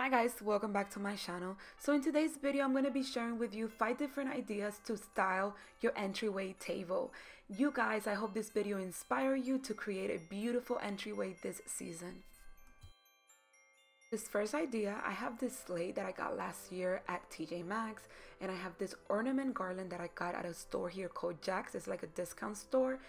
Hi guys, welcome back to my channel. So in today's video, I'm going to be sharing with you 5 different ideas to style your entryway table. You guys, I hope this video inspires you to create a beautiful entryway this season. This first idea, I have this slate that I got last year at TJ Maxx, and I have this ornament garland that I got at a store here called Jack's. It's like a discount store,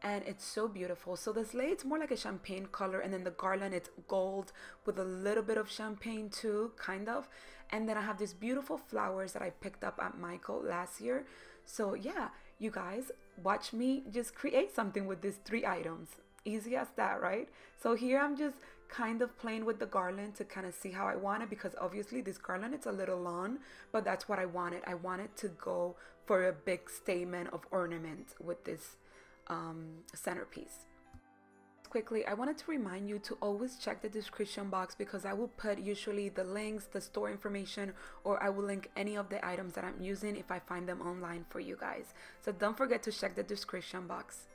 and it's so beautiful. So the slate's more like a champagne color, and then the garland, it's gold with a little bit of champagne too, kind of. And then I have these beautiful flowers that I picked up at Michael last year. So yeah, you guys, watch me just create something with these 3 items. Easy as that, right? So here I'm just kind of playing with the garland to kind of see how I want it, because obviously this garland, it's a little long, but that's what I wanted. I wanted to go for a big statement of ornament with this centerpiece. Quickly, I wanted to remind you to always check the description box, because I will put usually the links, the store information, or I will link any of the items that I'm using if I find them online for you guys. So don't forget to check the description box.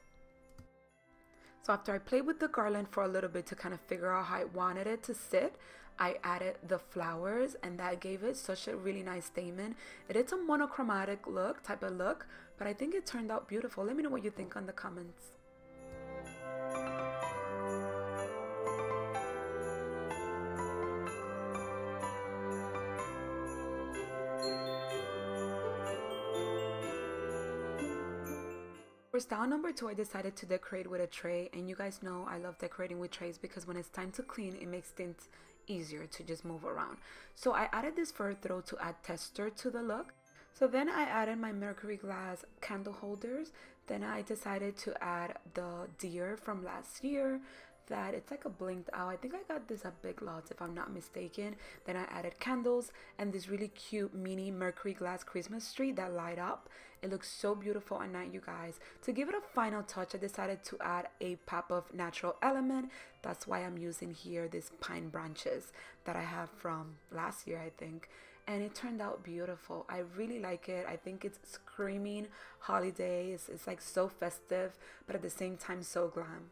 So after I played with the garland for a little bit to kind of figure out how I wanted it to sit, I added the flowers, and that gave it such a really nice statement. It's a monochromatic look, type of look, but I think it turned out beautiful. Let me know what you think on the comments. For style number 2, I decided to decorate with a tray, and you guys know I love decorating with trays because when it's time to clean, it makes things easier to just move around. So I added this fur throw to add texture to the look. So then I added my mercury glass candle holders. Then I decided to add the deer from last year, that it's like a blinked out. I think I got this at Big Lots if I'm not mistaken. Then I added candles and this really cute mini mercury glass Christmas tree that light up. It looks so beautiful at night, you guys. To give it a final touch, I decided to add a pop of natural element. That's why I'm using here these pine branches that I have from last year, I think. And it turned out beautiful. I really like it. I think it's screaming holidays. It's like so festive, but at the same time so glam.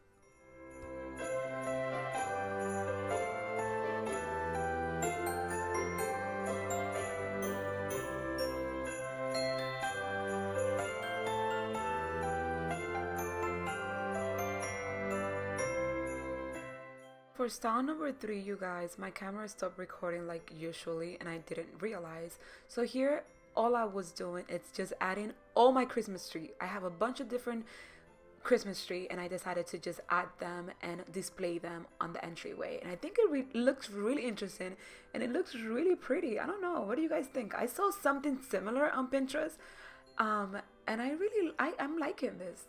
For style number 3, you guys, my camera stopped recording like usually and I didn't realize. So here, all I was doing is just adding all my Christmas tree. I have a bunch of different Christmas tree and I decided to just add them and display them on the entryway. And I think it looks really interesting and it looks really pretty. I don't know. What do you guys think? I saw something similar on Pinterest and I'm liking this.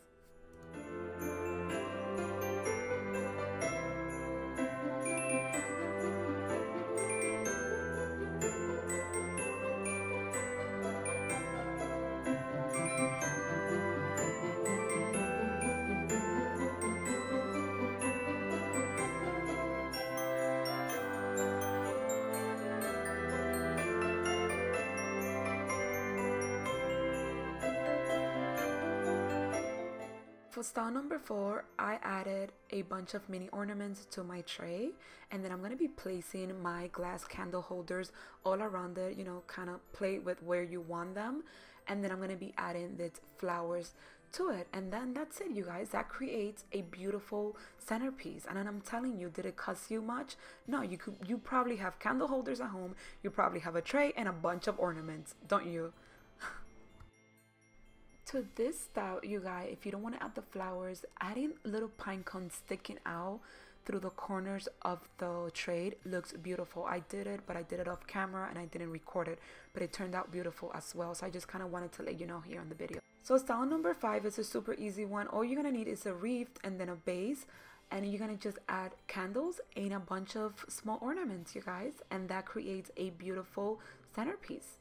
For style number 4, I added a bunch of mini ornaments to my tray, and then I'm going to be placing my glass candle holders all around it, you know, kind of play with where you want them. And then I'm going to be adding these flowers to it, and then that's it, you guys. That creates a beautiful centerpiece. And I'm telling you, did it cost you much? No, you probably have candle holders at home, you probably have a tray and a bunch of ornaments, don't you? To this style, you guys, if you don't want to add the flowers, adding little pine cones sticking out through the corners of the tray looks beautiful. I did it, but I did it off camera and I didn't record it, but it turned out beautiful as well. So I just kind of wanted to let you know here on the video. So style number 5 is a super easy one. All you're gonna need is a wreath and then a base, and you're gonna just add candles and a bunch of small ornaments, you guys, and that creates a beautiful centerpiece.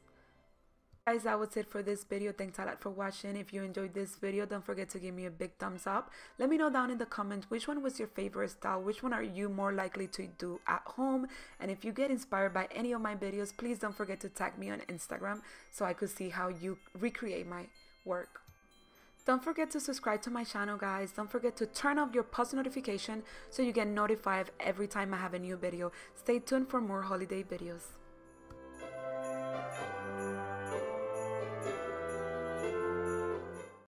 Guys, that was it for this video. Thanks a lot for watching. If you enjoyed this video, don't forget to give me a big thumbs up. Let me know down in the comments which one was your favorite style, which one are you more likely to do at home, and if you get inspired by any of my videos, please don't forget to tag me on Instagram so I could see how you recreate my work. Don't forget to subscribe to my channel, guys. Don't forget to turn off your post notification so you get notified every time I have a new video. Stay tuned for more holiday videos.